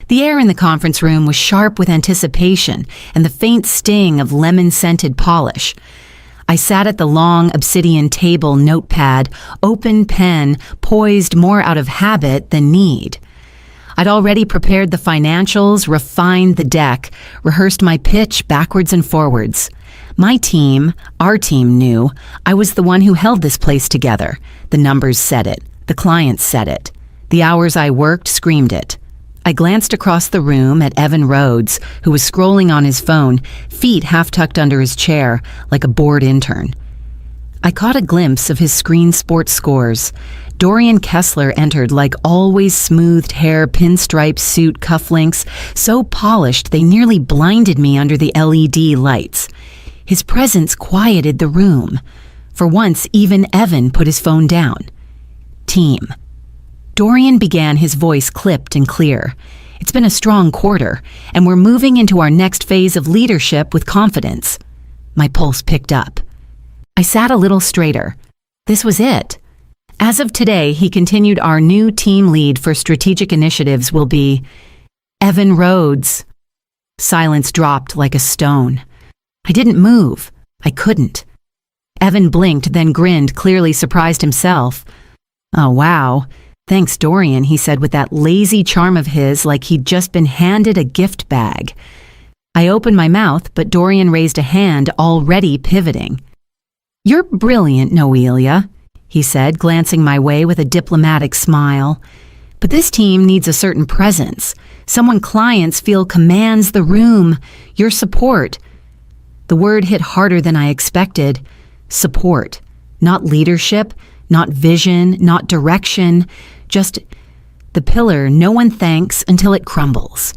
The air in the conference room was sharp with anticipation and the faint sting of lemon-scented polish. I sat at the long obsidian table, notepad, open pen, poised more out of habit than need. I'd already prepared the financials, refined the deck, rehearsed my pitch backwards and forwards. My team, our team, knew I was the one who held this place together. The numbers said it. The clients said it. The hours I worked screamed it. I glanced across the room at Evan Rhodes, who was scrolling on his phone, feet half tucked under his chair, like a bored intern. I caught a glimpse of his screen sports scores. Dorian Kessler entered like always smoothed hair, pinstripe suit, cufflinks, so polished they nearly blinded me under the LED lights. His presence quieted the room. For once, even Evan put his phone down. Team. Dorian began, his voice clipped and clear. It's been a strong quarter, and we're moving into our next phase of leadership with confidence. My pulse picked up. I sat a little straighter. This was it. As of today, he continued, our new team lead for strategic initiatives will be Evan Rhodes. Silence dropped like a stone. I didn't move. I couldn't. Evan blinked, then grinned, clearly surprised himself. Oh, wow. Thanks, Dorian, he said with that lazy charm of his, like he'd just been handed a gift bag. I opened my mouth, but Dorian raised a hand, already pivoting. You're brilliant, Noelia, he said, glancing my way with a diplomatic smile. But this team needs a certain presence. Someone clients feel commands the room. Your support. The word hit harder than I expected. Support. Not leadership, not vision, not direction. Just the pillar no one thanks until it crumbles.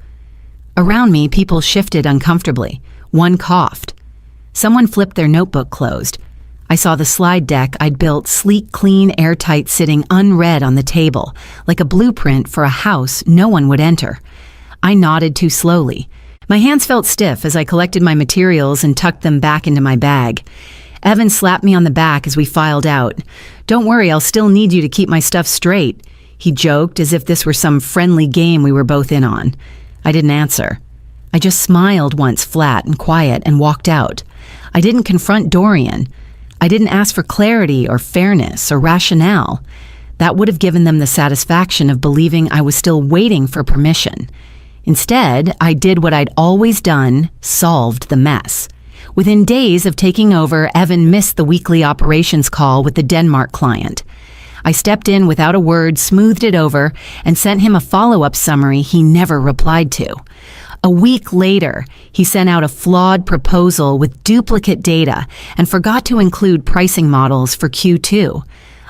Around me, people shifted uncomfortably. One coughed. Someone flipped their notebook closed. I saw the slide deck I'd built, sleek, clean, airtight, sitting unread on the table, like a blueprint for a house no one would enter. I nodded too slowly. My hands felt stiff as I collected my materials and tucked them back into my bag. Evan slapped me on the back as we filed out. Don't worry, I'll still need you to keep my stuff straight, he joked, as if this were some friendly game we were both in on. I didn't answer. I just smiled once, flat and quiet, and walked out. I didn't confront Dorian. I didn't ask for clarity or fairness or rationale. That would have given them the satisfaction of believing I was still waiting for permission. Instead, I did what I'd always done, solved the mess. Within days of taking over, Evan missed the weekly operations call with the Denmark client. I stepped in without a word, smoothed it over, and sent him a follow-up summary he never replied to. A week later, he sent out a flawed proposal with duplicate data and forgot to include pricing models for Q2.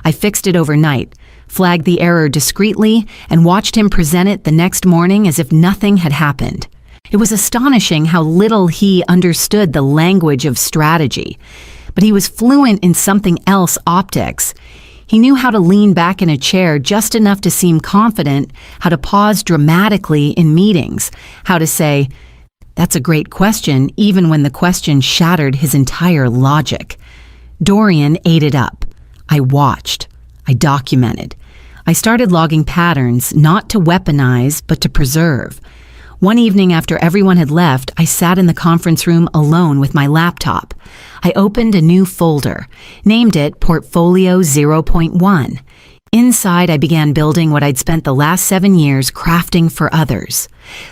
I fixed it overnight, flagged the error discreetly, and watched him present it the next morning as if nothing had happened. It was astonishing how little he understood the language of strategy, but he was fluent in something else, optics. He knew how to lean back in a chair just enough to seem confident, how to pause dramatically in meetings, how to say, "That's a great question," even when the question shattered his entire logic. Dorian ate it up. I watched. I documented. I started logging patterns, not to weaponize, but to preserve. One evening after everyone had left, I sat in the conference room alone with my laptop. I opened a new folder, named it Portfolio 0.1. Inside, I began building what I'd spent the last 7 years crafting for others.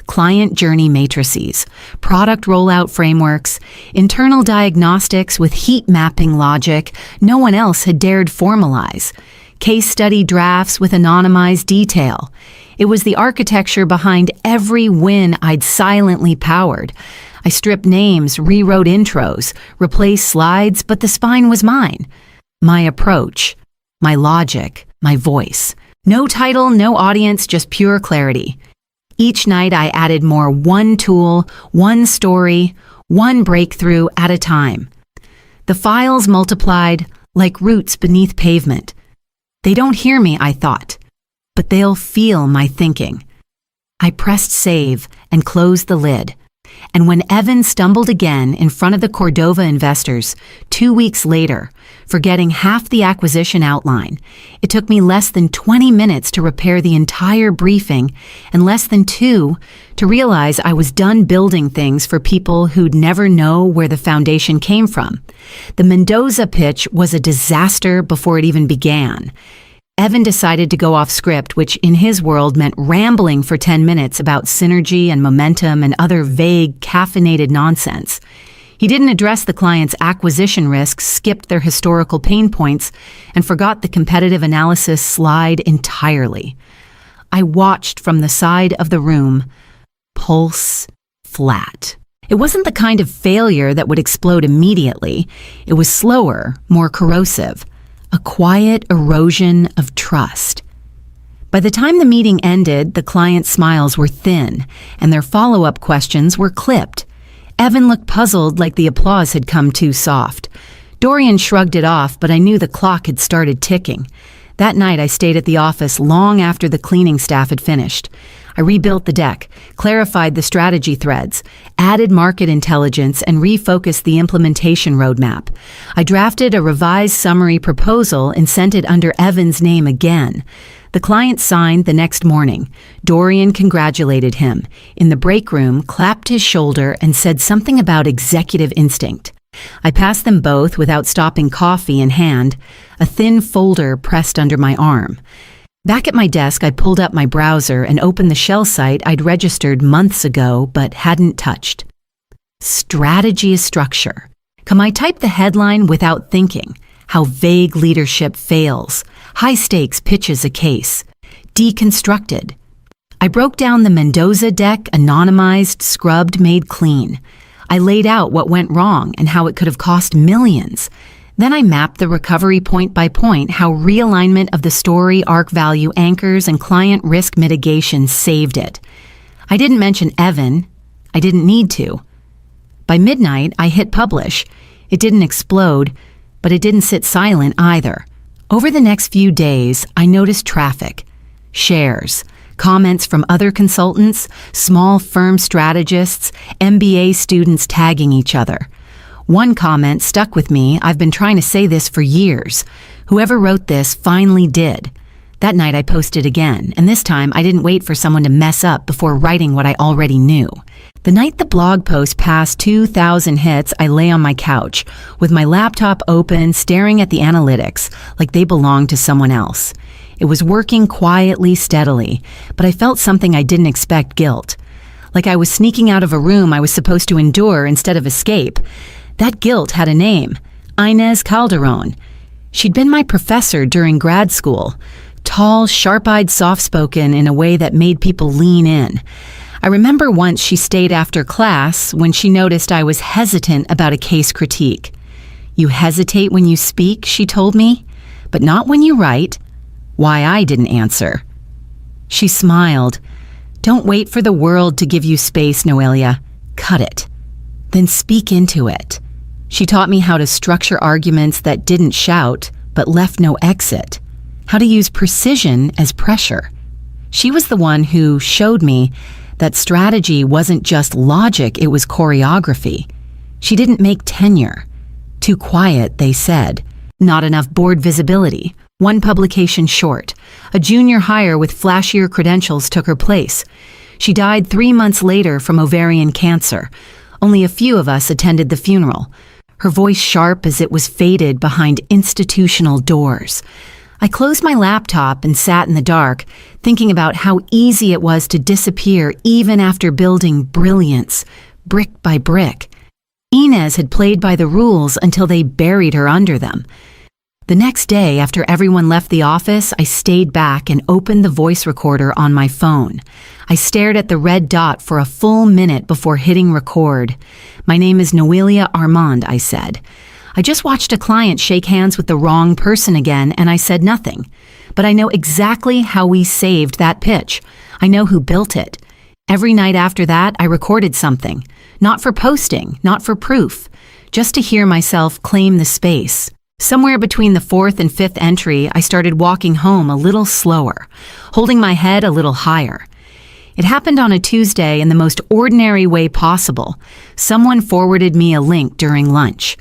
Client journey matrices, product rollout frameworks, internal diagnostics with heat mapping logic no one else had dared formalize, case study drafts with anonymized detail. It was the architecture behind every win I'd silently powered. I stripped names, rewrote intros, replaced slides, but the spine was mine. My approach, my logic, my voice. No title, no audience, just pure clarity. Each night I added more, one tool, one story, one breakthrough at a time. The files multiplied like roots beneath pavement. They don't hear me, I thought, but they'll feel my thinking. I pressed save and closed the lid. And when Evan stumbled again in front of the Cordova investors 2 weeks later, forgetting half the acquisition outline, it took me less than 20 minutes to repair the entire briefing and less than 2 to realize I was done building things for people who'd never know where the foundation came from. The Mendoza pitch was a disaster before it even began. Evan decided to go off script, which in his world meant rambling for 10 minutes about synergy and momentum and other vague, caffeinated nonsense. He didn't address the client's acquisition risks, skipped their historical pain points, and forgot the competitive analysis slide entirely. I watched from the side of the room, pulse flat. It wasn't the kind of failure that would explode immediately. It was slower, more corrosive. A quiet erosion of trust. By the time the meeting ended, the client's smiles were thin, and their follow-up questions were clipped. Evan looked puzzled, like the applause had come too soft. Dorian shrugged it off, but I knew the clock had started ticking. That night I stayed at the office long after the cleaning staff had finished. I rebuilt the deck, clarified the strategy threads, added market intelligence, and refocused the implementation roadmap. I drafted a revised summary proposal and sent it under Evan's name again. The client signed the next morning. Dorian congratulated him. In the break room, clapped his shoulder and said something about executive instinct. I passed them both without stopping, coffee in hand, a thin folder pressed under my arm. Back at my desk, I pulled up my browser and opened the shell site I'd registered months ago but hadn't touched. Strategy is structure. Come, I typed the headline without thinking. How vague leadership fails. High stakes pitches a case. Deconstructed. I broke down the Mendoza deck, anonymized, scrubbed, made clean. I laid out what went wrong and how it could have cost millions. Then I mapped the recovery point by point, how realignment of the story, arc value, anchors, and client risk mitigation saved it. I didn't mention Evan. I didn't need to. By midnight, I hit publish. It didn't explode, but it didn't sit silent either. Over the next few days, I noticed traffic, shares, comments from other consultants, small firm strategists, MBA students tagging each other. One comment stuck with me. I've been trying to say this for years. Whoever wrote this finally did. That night I posted again, and this time I didn't wait for someone to mess up before writing what I already knew. The night the blog post passed 2,000 hits, I lay on my couch, with my laptop open, staring at the analytics, like they belonged to someone else. It was working quietly, steadily, but I felt something I didn't expect: guilt. Like I was sneaking out of a room I was supposed to endure instead of escape. That guilt had a name: Inez Calderon. She'd been my professor during grad school. Tall, sharp-eyed, soft-spoken in a way that made people lean in. I remember once she stayed after class when she noticed I was hesitant about a case critique. "You hesitate when you speak," she told me, "but not when you write." Why I didn't answer. She smiled. "Don't wait for the world to give you space, Noelia. Cut it. Then speak into it." She taught me how to structure arguments that didn't shout, but left no exit. How to use precision as pressure. She was the one who showed me that strategy wasn't just logic, it was choreography. She didn't make tenure. Too quiet, they said. Not enough board visibility. One publication short. A junior hire with flashier credentials took her place. She died 3 months later from ovarian cancer. Only a few of us attended the funeral. Her voice sharp as it was faded behind institutional doors. I closed my laptop and sat in the dark, thinking about how easy it was to disappear even after building brilliance, brick by brick. Inez had played by the rules until they buried her under them. The next day, after everyone left the office, I stayed back and opened the voice recorder on my phone. I stared at the red dot for a full minute before hitting record. "My name is Noelia Armand," I said. I just watched a client shake hands with the wrong person again, and I said nothing. But I know exactly how we saved that pitch. I know who built it. Every night after that, I recorded something. Not for posting, not for proof. Just to hear myself claim the space. Somewhere between the 4th and 5th entry, I started walking home a little slower, holding my head a little higher. It happened on a Tuesday in the most ordinary way possible. Someone forwarded me a link during lunch.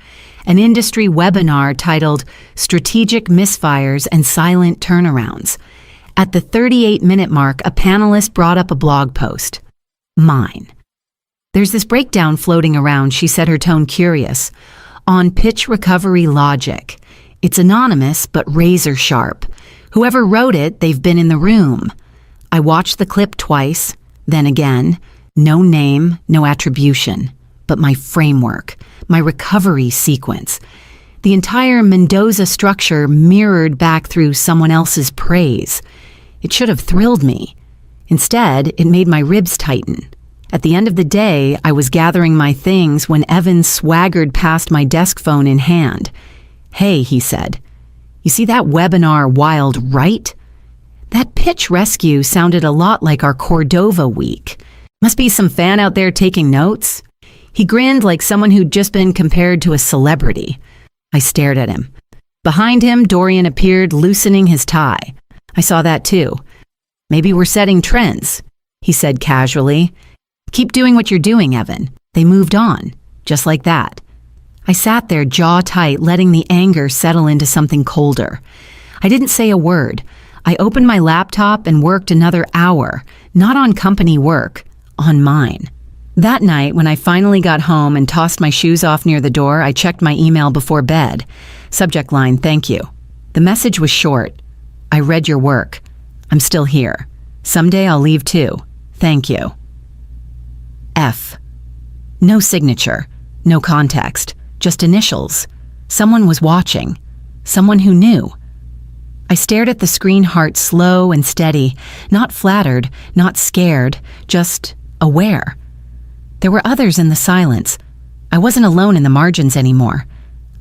An industry webinar titled Strategic Misfires and Silent Turnarounds. At the 38-minute mark, a panelist brought up a blog post. Mine. There's this breakdown floating around, she said, her tone curious. On pitch recovery logic. It's anonymous, but razor sharp. Whoever wrote it, they've been in the room. I watched the clip twice, then again. No name, no attribution, but my framework, my recovery sequence. The entire Mendoza structure mirrored back through someone else's praise. It should have thrilled me. Instead, it made my ribs tighten. At the end of the day, I was gathering my things when Evan swaggered past my desk phone in hand. Hey, he said. You see that webinar wild, right? That pitch rescue sounded a lot like our Cordova week. Must be some fan out there taking notes. He grinned like someone who'd just been compared to a celebrity. I stared at him. Behind him, Dorian appeared, loosening his tie. I saw that too. Maybe we're setting trends, he said casually. Keep doing what you're doing, Evan. They moved on, just like that. I sat there jaw tight, letting the anger settle into something colder. I didn't say a word. I opened my laptop and worked another hour, not on company work, on mine. That night, when I finally got home and tossed my shoes off near the door, I checked my email before bed. Subject line, thank you. The message was short. I read your work. I'm still here. Someday I'll leave too. Thank you. F. No signature, no context, just initials. Someone was watching. Someone who knew. I stared at the screen, heart slow and steady, not flattered, not scared, just aware. There were others in the silence. I wasn't alone in the margins anymore.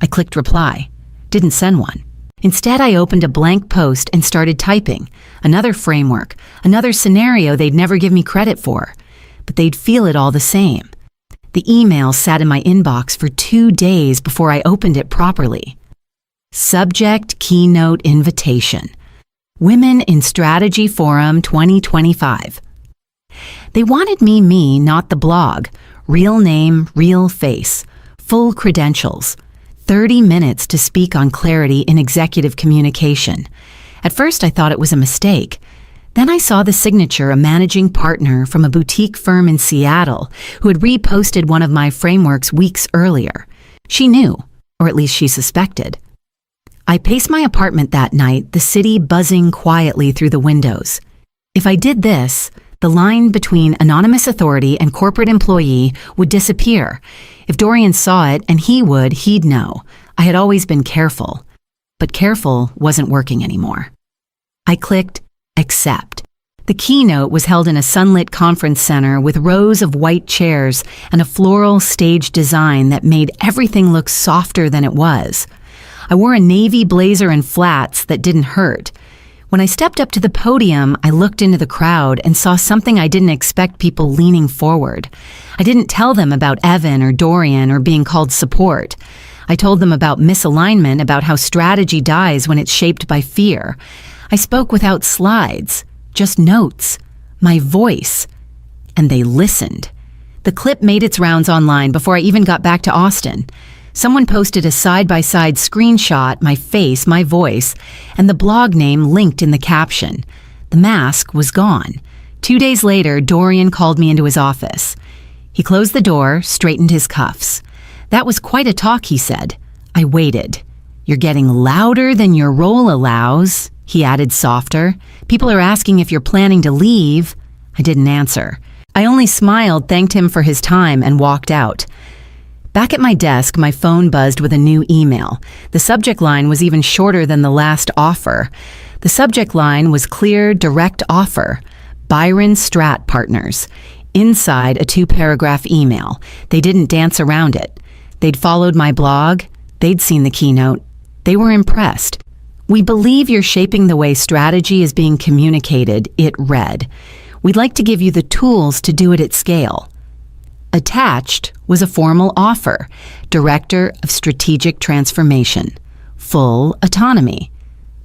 I clicked reply. Didn't send one. Instead, I opened a blank post and started typing. Another framework, another scenario they'd never give me credit for. But they'd feel it all the same. The email sat in my inbox for 2 days before I opened it properly. Subject Keynote Invitation. Women in Strategy Forum 2025. They wanted me, not the blog. Real name, real face. Full credentials. 30 minutes to speak on clarity in executive communication. At first, I thought it was a mistake. Then I saw the signature, a managing partner from a boutique firm in Seattle who had reposted one of my frameworks weeks earlier. She knew, or at least she suspected. I paced my apartment that night, the city buzzing quietly through the windows. If I did this, the line between anonymous authority and corporate employee would disappear. If Dorian saw it, and he'd know. I had always been careful. But careful wasn't working anymore. I clicked accept. The keynote was held in a sunlit conference center with rows of white chairs and a floral stage design that made everything look softer than it was. I wore a navy blazer and flats that didn't hurt. When I stepped up to the podium, I looked into the crowd and saw something I didn't expect people leaning forward. I didn't tell them about Evan or Dorian or being called support. I told them about misalignment, about how strategy dies when it's shaped by fear. I spoke without slides, just notes, my voice. And they listened. The clip made its rounds online before I even got back to Austin. Someone posted a side-by-side screenshot, my face, my voice, and the blog name linked in the caption. The mask was gone. 2 days later, Dorian called me into his office. He closed the door, straightened his cuffs. That was quite a talk, he said. I waited. You're getting louder than your role allows, he added softer. People are asking if you're planning to leave. I didn't answer. I only smiled, thanked him for his time, and walked out. Back at my desk, my phone buzzed with a new email. The subject line was even shorter than the last offer. The subject line was clear, direct offer. Byron Strat Partners. Inside, a 2-paragraph email. They didn't dance around it. They'd followed my blog. They'd seen the keynote. They were impressed. We believe you're shaping the way strategy is being communicated, it read. We'd like to give you the tools to do it at scale. Attached was a formal offer, Director of Strategic Transformation, full autonomy,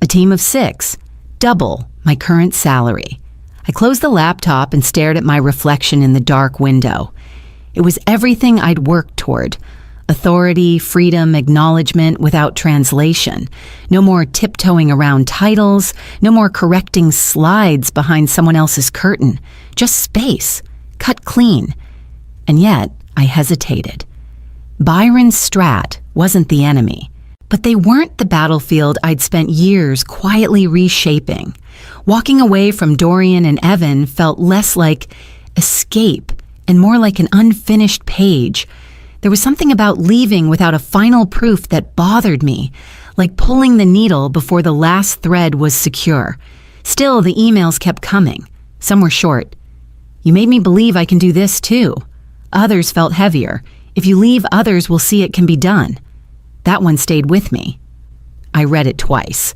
a team of 6, double my current salary, I closed the laptop and stared at my reflection in the dark window. It was everything I'd worked toward. Authority, freedom, acknowledgement without translation. No more tiptoeing around titles, no more correcting slides behind someone else's curtain. Just space, cut clean. And yet, I hesitated. Byron Stratt wasn't the enemy, but they weren't the battlefield I'd spent years quietly reshaping. Walking away from Dorian and Evan felt less like escape and more like an unfinished page. There was something about leaving without a final proof that bothered me, like pulling the needle before the last thread was secure. Still, the emails kept coming. Some were short. "You made me believe I can do this too." Others felt heavier. "If you leave, others will see it can be done." That one stayed with me. I read it twice.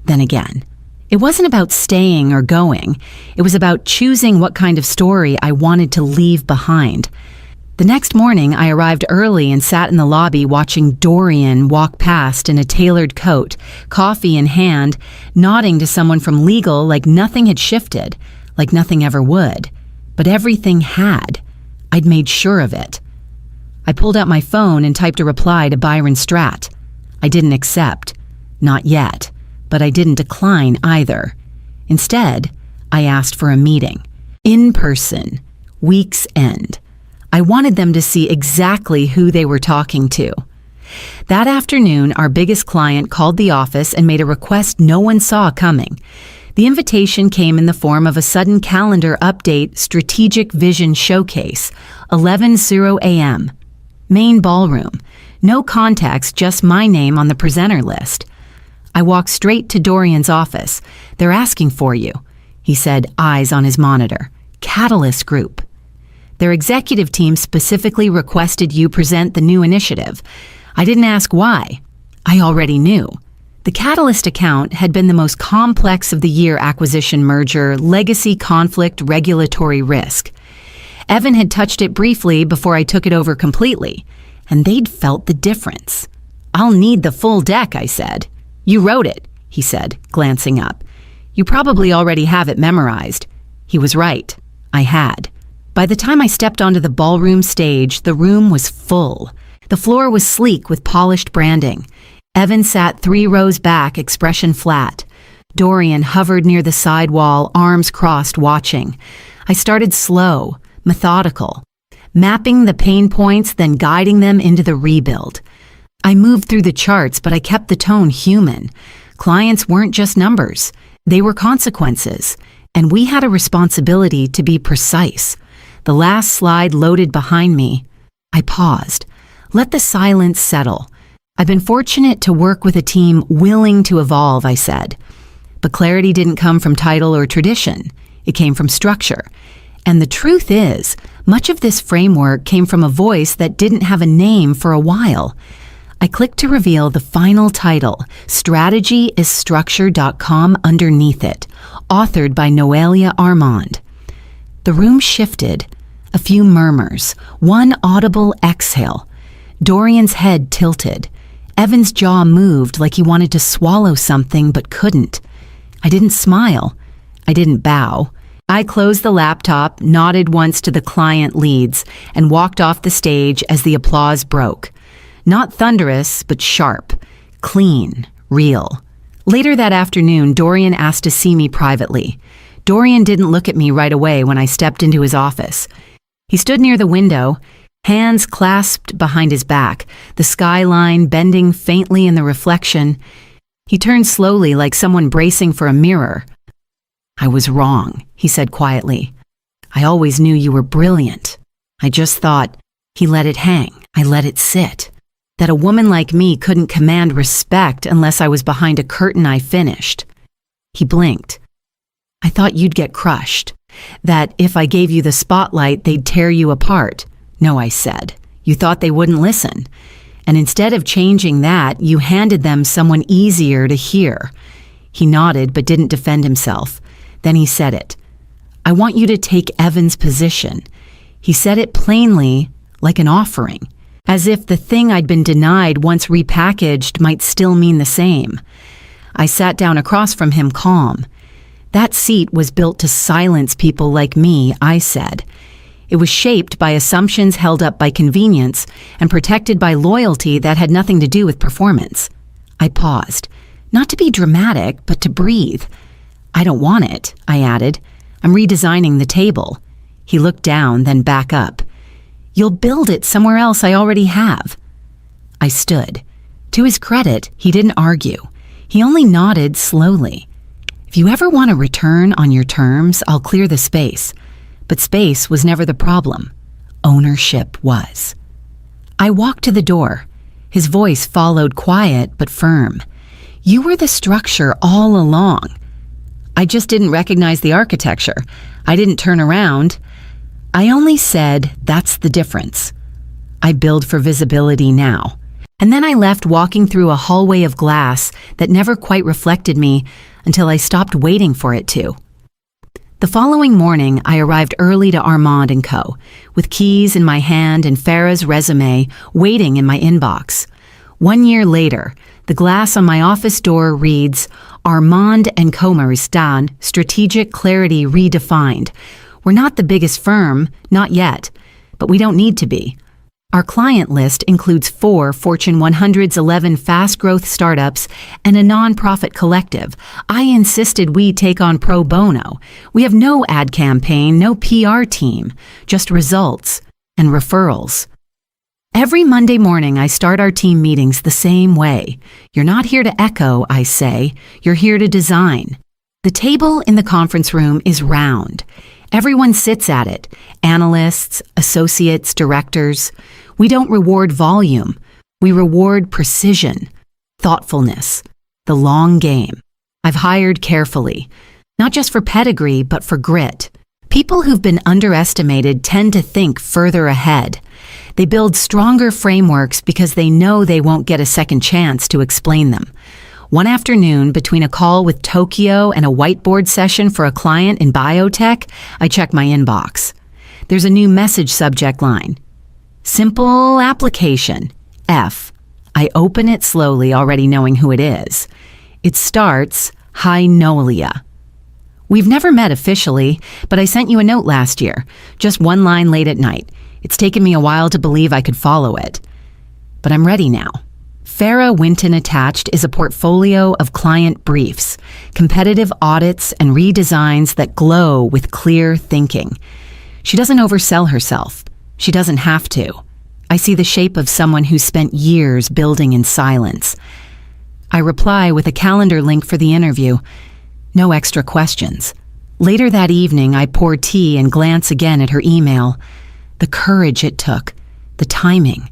Then again. It wasn't about staying or going. It was about choosing what kind of story I wanted to leave behind. The next morning, I arrived early and sat in the lobby watching Dorian walk past in a tailored coat, coffee in hand, nodding to someone from legal like nothing had shifted, like nothing ever would. But everything had. I'd made sure of it. I pulled out my phone and typed a reply to Byron Stratt. I didn't accept. Not yet. But I didn't decline either. Instead, I asked for a meeting. In person. Week's end. I wanted them to see exactly who they were talking to. That afternoon, our biggest client called the office and made a request no one saw coming. The invitation came in the form of a sudden calendar update strategic vision showcase, 11:00 a.m. Main ballroom. No contacts, just my name on the presenter list. I walked straight to Dorian's office. "They're asking for you," he said, eyes on his monitor. "Catalyst Group. Their executive team specifically requested you present the new initiative. I didn't ask why. I already knew." The Catalyst account had been the most complex of the year acquisition merger, legacy conflict, regulatory risk. Evan had touched it briefly before I took it over completely, and they'd felt the difference. "I'll need the full deck," I said. "You wrote it," he said, glancing up. "You probably already have it memorized." He was right. I had. By the time I stepped onto the ballroom stage, the room was full. The floor was sleek with polished branding. Evan sat 3 rows back, expression flat. Dorian hovered near the side wall, arms crossed, watching. I started slow, methodical, mapping the pain points, then guiding them into the rebuild. I moved through the charts, but I kept the tone human. Clients weren't just numbers. They were consequences, and we had a responsibility to be precise. The last slide loaded behind me. I paused. Let the silence settle. I've been fortunate to work with a team willing to evolve, I said. But clarity didn't come from title or tradition. It came from structure. And the truth is, much of this framework came from a voice that didn't have a name for a while. I clicked to reveal the final title, StrategyIsStructure.com, underneath it, authored by Noelia Armand. The room shifted, a few murmurs, one audible exhale. Dorian's head tilted. Evan's jaw moved like he wanted to swallow something but couldn't. I didn't smile. I didn't bow. I closed the laptop, nodded once to the client leads, and walked off the stage as the applause broke. Not thunderous, but sharp, clean, real. Later that afternoon, Dorian asked to see me privately. Dorian didn't look at me right away when I stepped into his office. He stood near the window, hands clasped behind his back, the skyline bending faintly in the reflection. He turned slowly like someone bracing for a mirror. "I was wrong," he said quietly. "I always knew you were brilliant. I just thought," he let it hang, I let it sit, "that a woman like me couldn't command respect unless I was behind a curtain I finished." He blinked. "I thought you'd get crushed, that if I gave you the spotlight, they'd tear you apart." "No," I said. "You thought they wouldn't listen. And instead of changing that, you handed them someone easier to hear." He nodded but didn't defend himself. Then he said it. "I want you to take Evan's position." He said it plainly, like an offering, as if the thing I'd been denied once repackaged might still mean the same. I sat down across from him, calm. That seat was built to silence people like me, I said. It was shaped by assumptions held up by convenience and protected by loyalty that had nothing to do with performance. I paused, not to be dramatic, but to breathe. I don't want it, I added. I'm redesigning the table. He looked down, then back up. You'll build it somewhere else I already have. I stood. To his credit, he didn't argue. He only nodded slowly. If you ever want to return on your terms, I'll clear the space. But space was never the problem. Ownership was. I walked to the door. His voice followed, quiet but firm. You were the structure all along. I just didn't recognize the architecture. I didn't turn around. I only said, that's the difference. I build for visibility now. And then I left, walking through a hallway of glass that never quite reflected me until I stopped waiting for it to. The following morning, I arrived early to Armand & Co., with keys in my hand and Farah's resume waiting in my inbox. 1 year later, the glass on my office door reads, Armand & Co. Maristan, Strategic Clarity Redefined. We're not the biggest firm, not yet, but we don't need to be. Our client list includes 4 Fortune 100's 11 fast-growth startups and a nonprofit collective. I insisted we take on pro bono. We have no ad campaign, no PR team, just results and referrals. Every Monday morning, I start our team meetings the same way. You're not here to echo, I say. You're here to design. The table in the conference room is round. Everyone sits at it, analysts, associates, directors. We don't reward volume. We reward precision, thoughtfulness, the long game. I've hired carefully, not just for pedigree, but for grit. People who've been underestimated tend to think further ahead. They build stronger frameworks because they know they won't get a second chance to explain them. One afternoon, between a call with Tokyo and a whiteboard session for a client in biotech, I check my inbox. There's a new message subject line. Simple application, F. I open it slowly, already knowing who it is. It starts, Hi Noelia. We've never met officially, but I sent you a note last year, just one line late at night. It's taken me a while to believe I could follow it. But I'm ready now. Farah Winton attached is a portfolio of client briefs, competitive audits, and redesigns that glow with clear thinking. She doesn't oversell herself. She doesn't have to. I see the shape of someone who spent years building in silence. I reply with a calendar link for the interview. No extra questions. Later that evening, I pour tea and glance again at her email. The courage it took, the timing,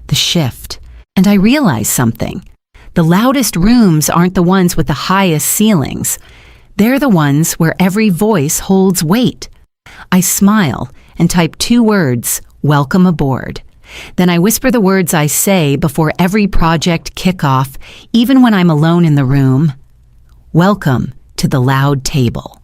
the shift. And I realize something. The loudest rooms aren't the ones with the highest ceilings. They're the ones where every voice holds weight. I smile and type 2 words, welcome aboard. Then I whisper the words I say before every project kickoff, even when I'm alone in the room. Welcome to the loud table.